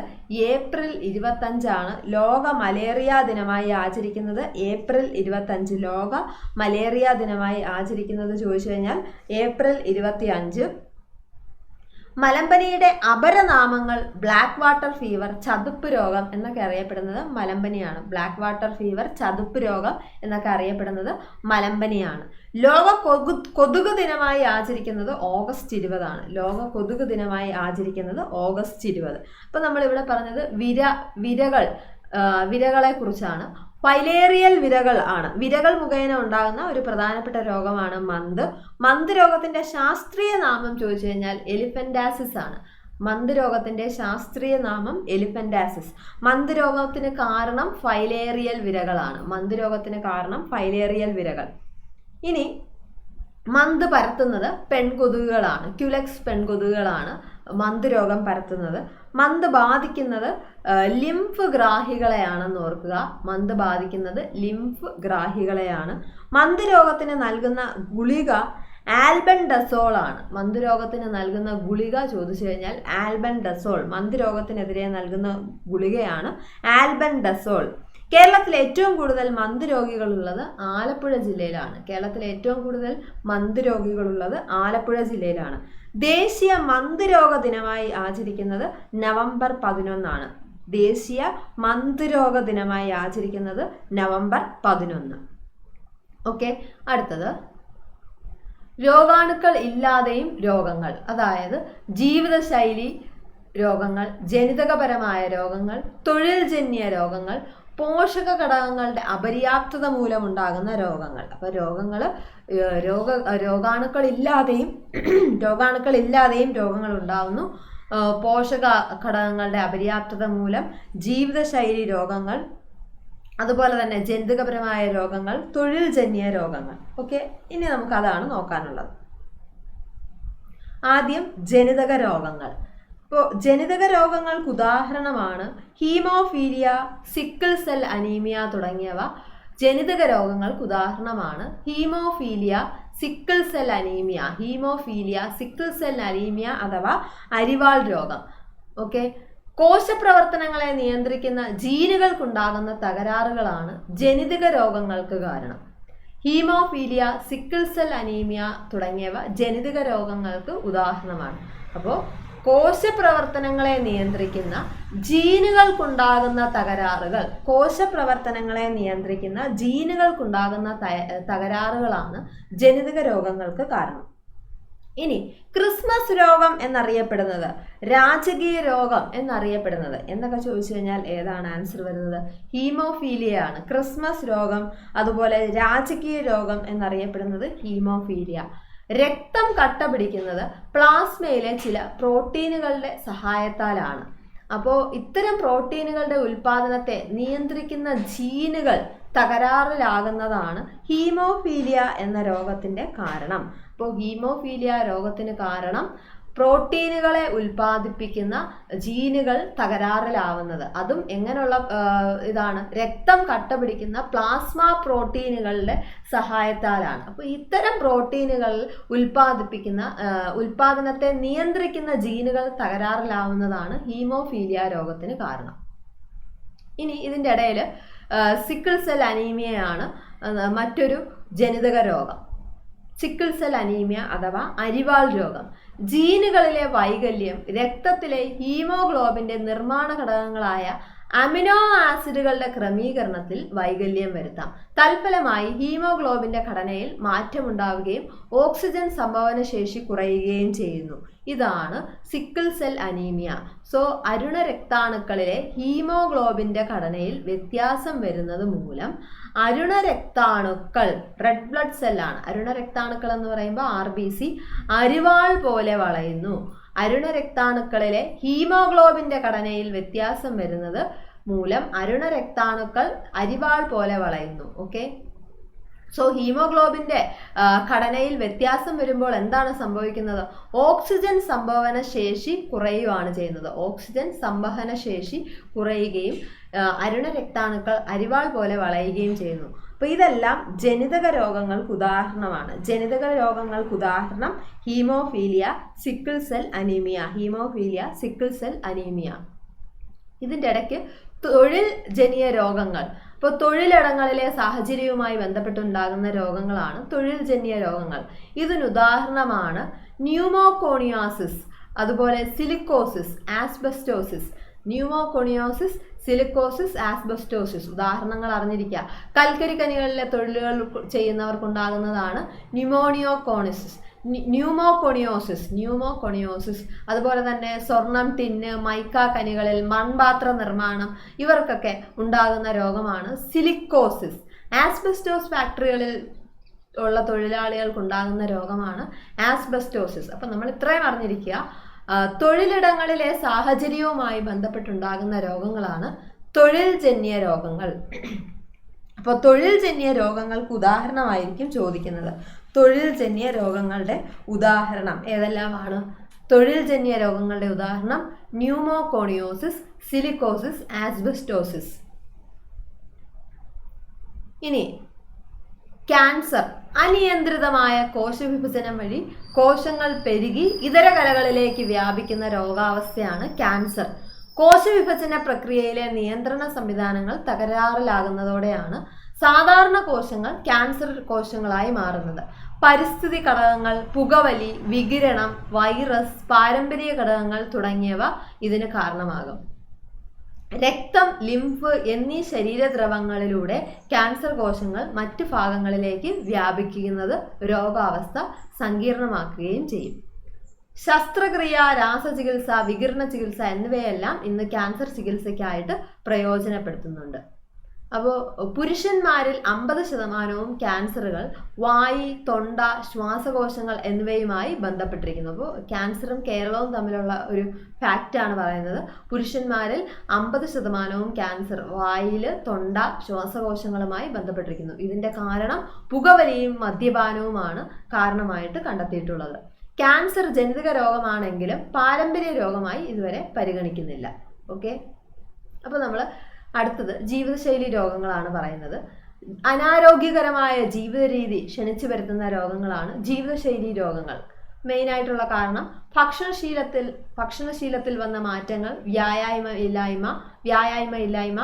ഏപ്രിൽ 25 ലോക മലേറിയ ദിനമായി ആചരിക്കുന്നത് ഏപ്രിൽ 25. ലോക മലേറിയ ദിനമായി ആചരിക്കുന്നത് ചോദിച്ചു കഴിഞ്ഞാൽ ഏപ്രിൽ 25. മലമ്പനിയുടെ അപരനാമങ്ങൾ ബ്ലാക്ക് വാട്ടർ ഫീവർ, ചതുപ്പ് രോഗം എന്നൊക്കെ അറിയപ്പെടുന്നത് മലമ്പനിയാണ്. ബ്ലാക്ക് വാട്ടർ ഫീവർ, ചതുപ്പ് രോഗം എന്നൊക്കെ അറിയപ്പെടുന്നത് മലമ്പനിയാണ്. ലോക കൊതുക് ദിനമായി ആചരിക്കുന്നത് ഓഗസ്റ്റ് 20. ലോക കൊതുക് ദിനമായി ആചരിക്കുന്നത് ഓഗസ്റ്റ് 20. അപ്പോൾ നമ്മളിവിടെ പറഞ്ഞത് വിരകളെ കുറിച്ചാണ്. ഫൈലേറിയൽ വിരകൾ ആണ്. വിരകൾ മുഖേന ഉണ്ടാകുന്ന ഒരു പ്രധാനപ്പെട്ട രോഗമാണ് മന്ത് രോഗത്തിന്റെ ശാസ്ത്രീയ നാമം ചോദിച്ചു കഴിഞ്ഞാൽ എലിഫന്റാസിസ് ആണ്. മന്ത് രോഗത്തിന്റെ ശാസ്ത്രീയ നാമം എലിഫന്റാസിസ്. മന്ത് രോഗത്തിന് കാരണം ഫൈലേറിയൽ വിരകൾ. ഇനി മന്ത് പരത്തുന്നത് പെൺകൊതുകുകളാണ്. ക്യുലെക്സ് പെൺകൊതുകുകളാണ് മന്ത് രോഗം പരത്തുന്നത്. മന്ത് ബാധിക്കുന്നത് ലിംഫ് ഗ്രാഹികളെയാണെന്ന് ഓർക്കുക. മന്ത് രോഗത്തിന് നൽകുന്ന ഗുളിക ആൽബൻഡസോൾ ആണ്. മന്ത് രോഗത്തിന് നൽകുന്ന ഗുളിക ചോദിച്ചു കഴിഞ്ഞാൽ ആൽബൻഡസോൾ. മന്ത് രോഗത്തിനെതിരെ നൽകുന്ന ഗുളികയാണ് ആൽബൻഡസോൾ. കേരളത്തിൽ ഏറ്റവും കൂടുതൽ മന്ത് രോഗികളുള്ളത് ആലപ്പുഴ ജില്ലയിലാണ്. ദേശീയ മന്ത് രോഗ ദിനമായി ആചരിക്കുന്നത് നവംബർ 11. നവംബർ 11. ഓക്കെ. അടുത്തത് രോഗാണുക്കൾ ഇല്ലാതെയും രോഗങ്ങൾ, അതായത് ജീവിതശൈലി രോഗങ്ങൾ, ജനിതകപരമായ രോഗങ്ങൾ, തൊഴിൽജന്യ രോഗങ്ങൾ, പോഷക ഘടകങ്ങളുടെ അപര്യാപ്തത മൂലമുണ്ടാകുന്ന രോഗങ്ങൾ. അപ്പോൾ രോഗാണുക്കളില്ലാതെയും രോഗങ്ങൾ ഉണ്ടാകുന്നു. പോഷക ഘടകങ്ങളുടെ അപര്യാപ്തത മൂലം, ജീവിതശൈലി രോഗങ്ങൾ, അതുപോലെ തന്നെ ജനിതകപരമായ രോഗങ്ങൾ, തൊഴിൽ ജന്യ രോഗങ്ങൾ. ഓക്കെ, ഇനി നമുക്ക് അതാണ് നോക്കാനുള്ളത്. ആദ്യം ജനിതക രോഗങ്ങൾ. ഇപ്പോൾ ജനിതക രോഗങ്ങൾക്ക് ഉദാഹരണമാണ് ഹീമോഫീലിയ, സിക്കിൾ സെൽ അനീമിയ തുടങ്ങിയവ. ജനിതക രോഗങ്ങൾക്ക് ഉദാഹരണമാണ് haemophilia, sickle cell anaemia. Haemophilia, sickle cell anaemia അഥവാ അരിവാൾ രോഗം. ഓക്കെ, കോശപ്രവർത്തനങ്ങളെ നിയന്ത്രിക്കുന്ന ജീനുകൾക്കുണ്ടാകുന്ന തകരാറുകളാണ് ജനിതക രോഗങ്ങൾക്ക് കാരണം. ഹീമോഫീലിയ, സിക്കിൾ സെൽ അനീമിയ തുടങ്ങിയവ ജനിതക രോഗങ്ങൾക്ക് ഉദാഹരണമാണ്. അപ്പോൾ കോശപ്രവർത്തനങ്ങളെ നിയന്ത്രിക്കുന്ന ജീനുകൾക്കുണ്ടാകുന്ന തകരാറുകൾ, കോശപ്രവർത്തനങ്ങളെ നിയന്ത്രിക്കുന്ന ജീനുകൾക്കുണ്ടാകുന്ന തകരാറുകളാണ് ജനിതക രോഗങ്ങൾക്ക് കാരണം. ഇനി ക്രിസ്മസ് രോഗം എന്നറിയപ്പെടുന്നത്, രാജകീയ രോഗം എന്നറിയപ്പെടുന്നത് എന്നൊക്കെ ചോദിച്ചു കഴിഞ്ഞാൽ ഏതാണ് ആൻസർ വരുന്നത്? ഹീമോഫീലിയ ആണ്. ക്രിസ്മസ് രോഗം, അതുപോലെ രാജകീയ രോഗം എന്നറിയപ്പെടുന്നത് ഹീമോഫീലിയ. രക്തം കട്ട പിടിക്കുന്നത് പ്ലാസ്മയിലെ ചില പ്രോട്ടീനുകളുടെ സഹായത്താലാണ്. അപ്പോൾ ഇത്തരം പ്രോട്ടീനുകളുടെ ഉൽപാദനത്തെ നിയന്ത്രിക്കുന്ന ജീനുകൾ തകരാറിലാകുന്നതാണ് ഹീമോഫീലിയ എന്ന രോഗത്തിന്റെ കാരണം. അപ്പോൾ ഹീമോഫീലിയ രോഗത്തിന് കാരണം പ്രോട്ടീനുകളെ ഉൽപ്പാദിപ്പിക്കുന്ന ജീനുകൾ തകരാറിലാവുന്നത്. അതും എങ്ങനെയുള്ള ഇതാണ്? രക്തം കട്ട പിടിക്കുന്ന പ്ലാസ്മ പ്രോട്ടീനുകളുടെ സഹായത്താലാണ്. അപ്പോൾ ഇത്തരം പ്രോട്ടീനുകൾ ഉൽപാദനത്തെ നിയന്ത്രിക്കുന്ന ജീനുകൾ തകരാറിലാവുന്നതാണ് ഹീമോഫീലിയ രോഗത്തിന് കാരണം. ഇനി ഇതിൻ്റെ ഇടയിൽ സിക്കിൾ സെൽ അനീമിയയാണ് മറ്റൊരു ജനിതക രോഗം. സിക്കിൾ സെൽ അനീമിയ അഥവാ അരിവാൾ രോഗം. ജീനുകളിലെ വൈകല്യം രക്തത്തിലെ ഹീമോഗ്ലോബിന്റെ നിർമ്മാണ ഘടകങ്ങളായ അമിനോ ആസിഡുകളുടെ ക്രമീകരണത്തിൽ വൈകല്യം വരുത്താം. തൽഫലമായി ഹീമോഗ്ലോബിന്റെ ഘടനയിൽ മാറ്റമുണ്ടാവുകയും ഓക്സിജൻ സംഭവന ശേഷി കുറയുകയും ചെയ്യുന്നു. ഇതാണ് സിക്കിൾ സെൽ അനീമിയ. സോ അരുണ രക്താണുക്കളിലെ ഹീമോഗ്ലോബിന്റെ ഘടനയിൽ വ്യത്യാസം വരുന്നത് മൂലം അരുണ രക്താണുക്കൾ, റെഡ് ബ്ലഡ് സെല്ലാണ്. അരുണ രക്താണുക്കൾ എന്ന് പറയുമ്പോൾ RBC അരിവാൾ പോലെ വളയുന്നു. അരുണ രക്താണുക്കളിലെ ഹീമോഗ്ലോബിന്റെ ഘടനയിൽ വ്യത്യാസം വരുന്നത് മൂലം അരുണ രക്താണുക്കൾ അരിവാൾ പോലെ വളയുന്നു. ഓക്കെ, സോ ഹീമോഗ്ലോബിന്റെ ഘടനയിൽ വ്യത്യാസം വരുമ്പോൾ എന്താണ് സംഭവിക്കുന്നത്? ഓക്സിജൻ സംഭവന ശേഷി കുറയുകയാണ് ചെയ്യുന്നത്. ഓക്സിജൻ സംവഹന ശേഷി കുറയുകയും അരുണ രക്താണുക്കൾ അരിവാൾ പോലെ വളയുകയും ചെയ്യുന്നു. അപ്പോൾ ഇതെല്ലാം ജനിതക രോഗങ്ങൾക്ക് ഉദാഹരണമാണ്. ജനിതക രോഗങ്ങൾക്ക് ഉദാഹരണം haemophilia, sickle cell anaemia. Haemophilia, sickle cell anaemia. ഇതിൻ്റെ ഇടയ്ക്ക് തൊഴിൽ ജനീയ രോഗങ്ങൾ. ഇപ്പോൾ തൊഴിലിടങ്ങളിലെ സാഹചര്യവുമായി ബന്ധപ്പെട്ടുണ്ടാകുന്ന രോഗങ്ങളാണ് തൊഴിൽ ജന്യ രോഗങ്ങൾ. ഇതിനുദാഹരണമാണ് ന്യൂമോകോണിയാസിസ്, അതുപോലെ silicosis, asbestosis. Pneumoconiosis, silicosis, asbestosis ഉദാഹരണങ്ങൾ അറിഞ്ഞിരിക്കുക. കൽക്കരി ഖനികളിലെ തൊഴിലുകൾ ചെയ്യുന്നവർക്കുണ്ടാകുന്നതാണ് ന്യൂമോകോണിയോസിസ്. അതുപോലെ തന്നെ സ്വർണം, ടിന്ന്, മൈക്ക ഖനികളിൽ മൺപാത്ര നിർമ്മാണം, ഇവർക്കൊക്കെ ഉണ്ടാകുന്ന രോഗമാണ് സിലിക്കോസിസ്. ആസ്ബസ്റ്റോസ് ഫാക്ടറികളിൽ ഉള്ള തൊഴിലാളികൾക്കുണ്ടാകുന്ന രോഗമാണ് ആസ്ബസ്റ്റോസിസ്. അപ്പം നമ്മൾ ഇത്രയും അറിഞ്ഞിരിക്കുക. തൊഴിലിടങ്ങളിലെ സാഹചര്യവുമായി ബന്ധപ്പെട്ടുണ്ടാകുന്ന രോഗങ്ങളാണ് തൊഴിൽ ജന്യ രോഗങ്ങൾ. അപ്പോൾ തൊഴിൽ ജന്യ രോഗങ്ങൾക്ക് ഉദാഹരണമായിരിക്കും ചോദിക്കുന്നത്. തൊഴിൽ ജന്യ രോഗങ്ങളുടെ ഉദാഹരണം ഏതെല്ലാമാണ്? തൊഴിൽ ജന്യ രോഗങ്ങളുടെ ഉദാഹരണം ന്യൂമോകോണിയോസിസ്, സിലിക്കോസിസ്, ആസ്ബസ്റ്റോസിസ്. ഇനി ക്യാൻസർ. അനിയന്ത്രിതമായ കോശവിഭജനം വഴി കോശങ്ങൾ പെരുകി ഇതര കലകളിലേക്ക് വ്യാപിക്കുന്ന രോഗാവസ്ഥയാണ് ക്യാൻസർ. കോശവിഭജന പ്രക്രിയയിലെ നിയന്ത്രണ സംവിധാനങ്ങൾ തകരാറിലാകുന്നതോടെയാണ് സാധാരണ കോശങ്ങൾ ക്യാൻസർ കോശങ്ങളായി മാറുന്നത്. പരിസ്ഥിതി ഘടകങ്ങൾ, പുകവലി, വികിരണം, വൈറസ്, പാരമ്പര്യ ഘടകങ്ങൾ തുടങ്ങിയവ ഇതിന് കാരണമാകും. രക്തം, ലിംഫ് എന്നീ ശരീരദ്രവങ്ങളിലൂടെ ക്യാൻസർ കോശങ്ങൾ മറ്റ് ഭാഗങ്ങളിലേക്ക് വ്യാപിക്കുന്നത് രോഗാവസ്ഥ സങ്കീർണമാക്കുകയും ചെയ്യും. ശസ്ത്രക്രിയ, രാസചികിത്സ, വികിരണ ചികിത്സ എന്നിവയെല്ലാം ഇന്ന് ക്യാൻസർ ചികിത്സയ്ക്കായിട്ട് പ്രയോജനപ്പെടുത്തുന്നുണ്ട്. അപ്പോൾ പുരുഷന്മാരിൽ 50% ക്യാൻസറുകൾ വായി, തൊണ്ട, ശ്വാസകോശങ്ങൾ എന്നിവയുമായി ബന്ധപ്പെട്ടിരിക്കുന്നു. അപ്പോൾ ക്യാൻസറും കേരളവും തമ്മിലുള്ള ഒരു ഫാക്റ്റാണ് പറയുന്നത്. പുരുഷന്മാരിൽ 50% ക്യാൻസർ വായിൽ, തൊണ്ട, ശ്വാസകോശങ്ങളുമായി ബന്ധപ്പെട്ടിരിക്കുന്നു. ഇതിന്റെ കാരണം പുകവലിയും മദ്യപാനവുമാണ് കാരണമായിട്ട് കണ്ടെത്തിയിട്ടുള്ളത്. ക്യാൻസർ ജനിതക രോഗമാണെങ്കിലും പാരമ്പര്യ രോഗമായി ഇതുവരെ പരിഗണിക്കുന്നില്ല. ഓക്കെ, അപ്പോൾ നമ്മൾ അടുത്തത് ജീവിതശൈലി രോഗങ്ങളാണ് പറയുന്നത്. അനാരോഗ്യകരമായ ജീവിത രീതി ക്ഷണിച്ചു വരുത്തുന്ന രോഗങ്ങളാണ് ജീവിതശൈലി രോഗങ്ങൾ. മെയിനായിട്ടുള്ള കാരണം ഭക്ഷണശീലത്തിൽ വന്ന മാറ്റങ്ങൾ, വ്യായാമ ഇല്ലായ്മ,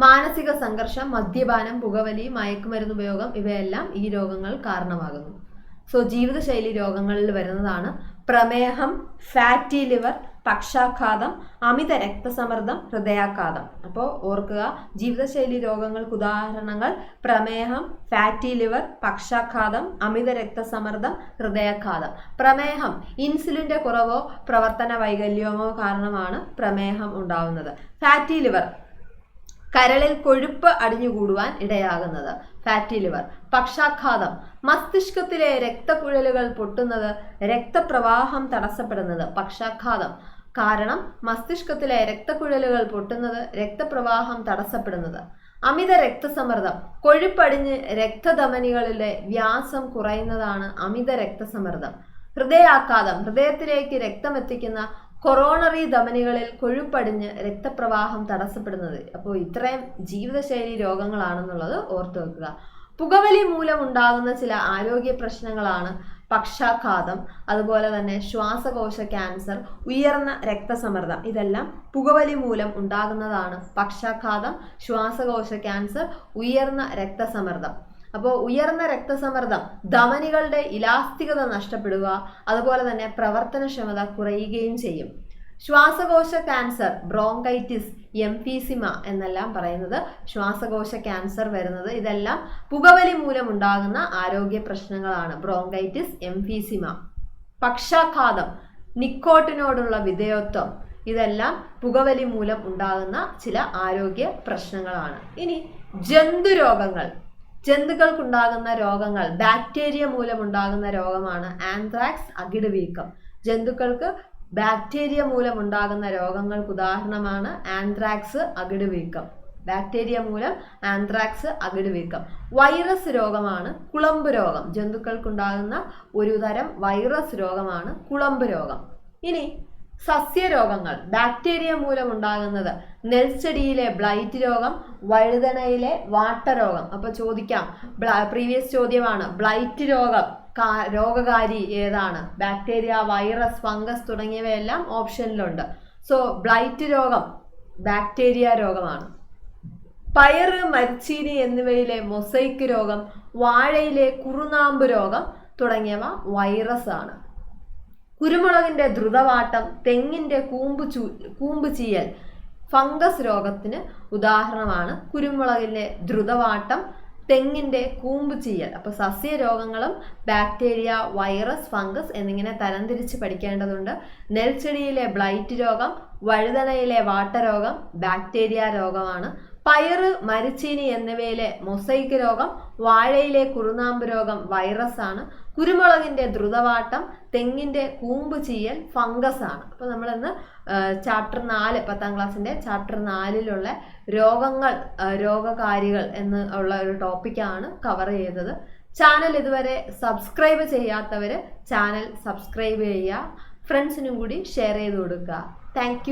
മാനസിക സംഘർഷം, മദ്യപാനം, പുകവലി, മയക്കുമരുന്ന് ഉപയോഗം ഇവയെല്ലാം ഈ രോഗങ്ങൾ കാരണമാകുന്നു. സോ ജീവിതശൈലി രോഗങ്ങളിൽ വരുന്നതാണ് പ്രമേഹം, ഫാറ്റി ലിവർ, പക്ഷാഘാതം, അമിത രക്തസമ്മർദ്ദം, ഹൃദയാഘാതം. അപ്പോൾ ഓർക്കുക, ജീവിതശൈലി രോഗങ്ങൾക്ക് ഉദാഹരണങ്ങൾ പ്രമേഹം, ഫാറ്റി ലിവർ, പക്ഷാഘാതം, അമിത രക്തസമ്മർദ്ദം, ഹൃദയാഘാതം. പ്രമേഹം ഇൻസുലിന്റെ കുറവോ പ്രവർത്തന വൈകല്യമോ കാരണമാണ് പ്രമേഹം ഉണ്ടാവുന്നത്. ഫാറ്റി ലിവർ കരളിൽ കൊഴുപ്പ് അടിഞ്ഞുകൂടുവാൻ ഇടയാകുന്നത് ഫാറ്റി ലിവർ. പക്ഷാഘാതം മസ്തിഷ്കത്തിലെ രക്തക്കുഴലുകൾ പൊട്ടുന്നത്, രക്തപ്രവാഹം തടസ്സപ്പെടുന്നത്. പക്ഷാഘാതം കാരണം മസ്തിഷ്കത്തിലെ രക്തക്കുഴലുകൾ പൊട്ടുന്നത്, രക്തപ്രവാഹം തടസ്സപ്പെടുന്നത്. അമിത രക്തസമ്മർദ്ദം കൊഴുപ്പടിഞ്ഞ് രക്തധമനികളിലെ വ്യാസം കുറയുന്നതാണ് അമിത രക്തസമ്മർദ്ദം. ഹൃദയാഘാതം ഹൃദയത്തിലേക്ക് രക്തമെത്തിക്കുന്ന കൊറോണറി ധമനികളിൽ കൊഴുപ്പടിഞ്ഞ് രക്തപ്രവാഹം തടസ്സപ്പെടുന്നത്. അപ്പോൾ ഇത്രയും ജീവിതശൈലി രോഗങ്ങളാണെന്നുള്ളത് ഓർത്തു വെക്കുക. പുകവലി മൂലം ഉണ്ടാകുന്ന ചില ആരോഗ്യ പ്രശ്നങ്ങളാണ് പക്ഷാഘാതം, അതുപോലെ തന്നെ ശ്വാസകോശ ക്യാൻസർ, ഉയർന്ന രക്തസമ്മർദ്ദം. ഇതെല്ലാം പുകവലി മൂലം ഉണ്ടാകുന്നതാണ്. പക്ഷാഘാതം, ശ്വാസകോശ ക്യാൻസർ, ഉയർന്ന രക്തസമ്മർദ്ദം. അപ്പോൾ ഉയർന്ന രക്തസമ്മർദ്ദം ധമനികളുടെ ഇലാസ്തികത നഷ്ടപ്പെടുക, അതുപോലെ തന്നെ പ്രവർത്തനക്ഷമത കുറയുകയും ചെയ്യും. ശ്വാസകോശ ക്യാൻസർ, ബ്രോങ്കൈറ്റിസ്, എംഫീസിമ എന്നെല്ലാം പറയുന്നത് ശ്വാസകോശ ക്യാൻസർ വരുന്നത്. ഇതെല്ലാം പുകവലി മൂലം ഉണ്ടാകുന്ന ആരോഗ്യ പ്രശ്നങ്ങളാണ്. ബ്രോങ്കൈറ്റിസ്, എംഫീസിമ. പക്ഷാഘാതം നിക്കോട്ടിനോടുള്ള വിധേയത്വം, ഇതെല്ലാം പുകവലി മൂലം ഉണ്ടാകുന്ന ചില ആരോഗ്യ പ്രശ്നങ്ങളാണ്. ഇനി ജന്തുരോഗങ്ങൾ, ജന്തുക്കൾക്കുണ്ടാകുന്ന രോഗങ്ങൾ, ബാക്ടീരിയ മൂലമുണ്ടാകുന്ന രോഗമാണ് ആന്ത്രാക്സ്, അകിട് വീക്കം. ജന്തുക്കൾക്ക് ബാക്ടീരിയ മൂലമുണ്ടാകുന്ന രോഗങ്ങൾക്ക് ഉദാഹരണമാണ് ആന്ത്രാക്സ്, അകിട് വീക്കം. ബാക്ടീരിയ മൂലം ആന്ത്രാക്സ്, അകിട് വീക്കം. വൈറസ് രോഗമാണ് കുളമ്പ് രോഗം. ജന്തുക്കൾക്കുണ്ടാകുന്ന ഒരു തരം വൈറസ് രോഗമാണ് കുളമ്പ് രോഗം. ഇനി സസ്യരോഗങ്ങൾ, ബാക്ടീരിയ മൂലം ഉണ്ടാകുന്നത് നെൽച്ചെടിയിലെ ബ്ലൈറ്റ് രോഗം, വഴുതനയിലെ വാട്ടരോഗം. അപ്പൊ ചോദിക്കാം, പ്രീവിയസ് ചോദ്യമാണ്, ബ്ലൈറ്റ് രോഗം രോഗകാരി ഏതാണ്? ബാക്ടീരിയ, വൈറസ്, ഫംഗസ് തുടങ്ങിയവയെല്ലാം ഓപ്ഷനിലുണ്ട്. സോ ബ്ലൈറ്റ് രോഗം ബാക്ടീരിയ രോഗമാണ്. പയറ്, മരിച്ചീനി എന്നിവയിലെ മൊസൈക്ക് രോഗം, വാഴയിലെ കുറുനാമ്പ് രോഗം തുടങ്ങിയവ വൈറസ് ആണ്. കുരുമുളകിന്റെ ദ്രുതവാട്ടം, തെങ്ങിന്റെ കൂമ്പ് ചീയൽ ഫംഗസ് രോഗത്തിന് ഉദാഹരണമാണ്. കുരുമുളകിന്റെ ദ്രുതവാട്ടം, തെങ്ങിന്റെ കൂമ്പ് ചീയൽ. അപ്പൊ സസ്യരോഗങ്ങളും ബാക്ടീരിയ, വൈറസ്, ഫംഗസ് എന്നിങ്ങനെ തരംതിരിച്ച് പഠിക്കേണ്ടതുണ്ട്. നെൽച്ചെടിയിലെ ബ്ലൈറ്റ് രോഗം, വഴുതനയിലെ വാട്ടരോഗം ബാക്ടീരിയ രോഗമാണ്. പയറ്, മരിച്ചീനി എന്നിവയിലെ മൊസൈക്ക് രോഗം, വാഴയിലെ കുറുനാമ്പ് രോഗം വൈറസ് ആണ്. കുരുമുളകിന്റെ ദ്രുതവാട്ടം, തെങ്ങിന്റെ കൂമ്പ് ചീയൽ ഫംഗസ് ആണ്. അപ്പോൾ നമ്മളിന്ന് ചാപ്റ്റർ 4, 10ാം ക്ലാസ്സിന്റെ ചാപ്റ്റർ 4ലുള്ള രോഗങ്ങൾ, രോഗകാരികൾ എന്ന് ഉള്ള ഒരു ടോപ്പിക്കാണ് കവർ ചെയ്തത്. ചാനൽ ഇതുവരെ സബ്സ്ക്രൈബ് ചെയ്യാത്തവര് ചാനൽ സബ്സ്ക്രൈബ് ചെയ്യുക, ഫ്രണ്ട്സിനും കൂടി ഷെയർ ചെയ്ത് കൊടുക്കുക. താങ്ക്